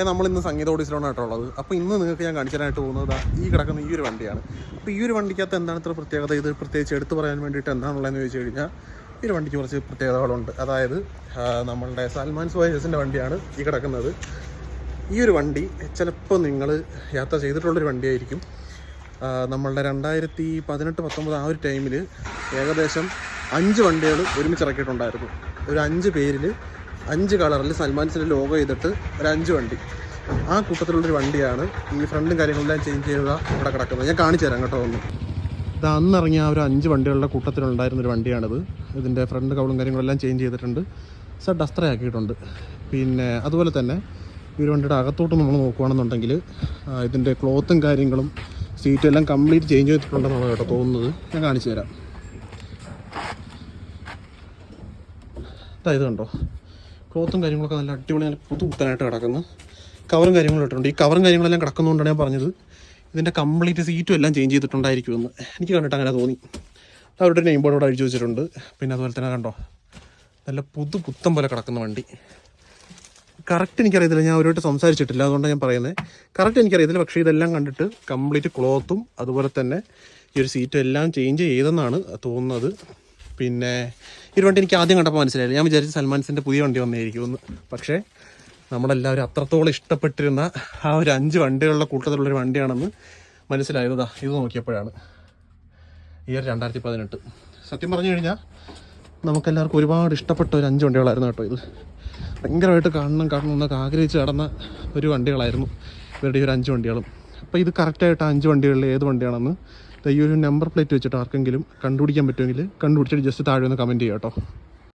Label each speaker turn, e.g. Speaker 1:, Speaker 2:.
Speaker 1: നമ്മളിന്ന് സംഗീത ഓഡിസിലോണായിട്ടുള്ളത്. അപ്പോൾ ഇന്ന് നിങ്ങൾക്ക് ഞാൻ കാണിക്കാനായിട്ട് പോകുന്നത് ഈ കിടക്കുന്ന ഈ ഒരു വണ്ടിയാണ്. അപ്പോൾ ഈ ഒരു വണ്ടിക്കകത്ത് എന്താണ് ഇത്ര പ്രത്യേകത, ഇത് പ്രത്യേകിച്ച് എടുത്തു പറയാൻ വേണ്ടിയിട്ട് എന്താണുള്ളതെന്ന് ചോദിച്ചു കഴിഞ്ഞാൽ ഈ ഒരു വണ്ടിക്ക് കുറച്ച് പ്രത്യേകതകളുണ്ട്. അതായത് നമ്മളുടെ സൽമാൻ സുഹൈസിൻ്റെ വണ്ടിയാണ് ഈ കിടക്കുന്നത്. ഈ ഒരു വണ്ടി ചിലപ്പോൾ നിങ്ങൾ യാത്ര ചെയ്തിട്ടുള്ളൊരു വണ്ടിയായിരിക്കും. നമ്മളുടെ 2018-19 ആ ഒരു ടൈമിൽ ഏകദേശം 5 വണ്ടികൾ ഒരുമിച്ച് ഇറക്കിയിട്ടുണ്ടായിരുന്നു. ഒരു 5 പേരിൽ 5 കളറിൽ സൽമാൻസിൻ്റെ ലോഗോ ചെയ്തിട്ട് ഒരു 5 വണ്ടി. ആ കൂട്ടത്തിലുള്ളൊരു വണ്ടിയാണ് ഈ ഫ്രണ്ടും കാര്യങ്ങളെല്ലാം ചേഞ്ച് ചെയ്ത ഇവിടെ കിടക്കുന്നത്. ഞാൻ കാണിച്ചു തരാം കേട്ടോ ഒന്ന്. ഇത് അന്നിറങ്ങിയ ആ ഒരു 5 വണ്ടികളുടെ കൂട്ടത്തിലുണ്ടായിരുന്നൊരു വണ്ടിയാണിത്. ഇതിൻ്റെ ഫ്രണ്ട് കവളും കാര്യങ്ങളെല്ലാം ചേഞ്ച് ചെയ്തിട്ടുണ്ട്, ഡസ്റ്റർ ആക്കിയിട്ടുണ്ട്. പിന്നെ അതുപോലെ തന്നെ ഈ ഒരു വണ്ടിയുടെ അകത്തോട്ട് നമ്മൾ നോക്കുകയാണെന്നുണ്ടെങ്കിൽ ഇതിൻ്റെ ക്ലോത്തും കാര്യങ്ങളും സീറ്റും എല്ലാം കംപ്ലീറ്റ് ചേഞ്ച് ചെയ്തിട്ടുണ്ടെന്നാണ് കേട്ടോ തോന്നുന്നത്. ഞാൻ കാണിച്ചു തരാം. ഇത് കണ്ടോ, ക്ലോത്തും കാര്യങ്ങളൊക്കെ നല്ല അടിപൊളി, നല്ല പുതുപുത്തനായിട്ട് കിടക്കുന്നു. കവറും കാര്യങ്ങളും ഇട്ടിട്ടുണ്ട്. ഈ കവറും കാര്യങ്ങളെല്ലാം കിടക്കുന്നതുകൊണ്ടാണ് ഞാൻ പറഞ്ഞത് ഇതിൻ്റെ കംപ്ലീറ്റ് സീറ്റും എല്ലാം ചേഞ്ച് ചെയ്തിട്ടുണ്ടായിരിക്കുമെന്ന്. എനിക്ക് കണ്ടിട്ട് അങ്ങനെ തോന്നി. അവരുടെ നെയിം ബോർഡ് ഇവിടെ അഴിച്ചു വെച്ചിട്ടുണ്ട്. പിന്നെ അതുപോലെ തന്നെ കണ്ടോ, നല്ല പുതുപുത്തം പോലെ കിടക്കുന്ന വണ്ടി. കറക്റ്റ് എനിക്കറിയത്തില്ല, ഞാൻ ഒരുപാട് സംസാരിച്ചിട്ടില്ല, അതുകൊണ്ടാണ് ഞാൻ പറയുന്നത്. കറക്റ്റ് എനിക്കറിയത്തില്ല, പക്ഷേ ഇതെല്ലാം കണ്ടിട്ട് കംപ്ലീറ്റ് ക്ലോത്തും അതുപോലെ തന്നെ ഈ ഒരു സീറ്റും എല്ലാം ചേഞ്ച് ചെയ്തെന്നാണ് തോന്നുന്നത്. പിന്നെ ഈ ഒരു വണ്ടി എനിക്ക് ആദ്യം കണ്ടപ്പോൾ മനസ്സിലായില്ല. ഞാൻ വിചാരിച്ചു സൽമാൻസിൻ്റെ പുതിയ വണ്ടി വന്നേയിരിക്കുമെന്ന്. പക്ഷേ നമ്മളെല്ലാവരും അത്രത്തോളം ഇഷ്ടപ്പെട്ടിരുന്ന ആ ഒരു 5 വണ്ടികളുടെ കൂട്ടത്തിലുള്ളൊരു വണ്ടിയാണെന്ന് മനസ്സിലായതാ ഇത് നോക്കിയപ്പോഴാണ്. ഇയർ 2018. സത്യം പറഞ്ഞു കഴിഞ്ഞാൽ നമുക്കെല്ലാവർക്കും ഒരുപാട് ഇഷ്ടപ്പെട്ട ഒരു 5 വണ്ടികളായിരുന്നു കേട്ടോ ഇത്. ഭയങ്കരമായിട്ട് കാണണം എന്നൊക്കെ ആഗ്രഹിച്ച് നടന്ന ഒരു വണ്ടികളായിരുന്നു ഇവരുടെ ഈ ഒരു 5 വണ്ടികളും. അപ്പോൾ ഇത് കറക്റ്റായിട്ട് 5 വണ്ടികളിൽ ഏത് വണ്ടിയാണെന്ന് ഈ ഒരു നമ്പർ പ്ലേറ്റ് വെച്ചിട്ട് ആർക്കെങ്കിലും കണ്ടുപിടിക്കാൻ പറ്റുമെങ്കിൽ കണ്ടുപിടിച്ചിട്ട് ജസ്റ്റ് താഴെ ഒന്ന് കമൻറ്റ് ചെയ്യാം കേട്ടോ.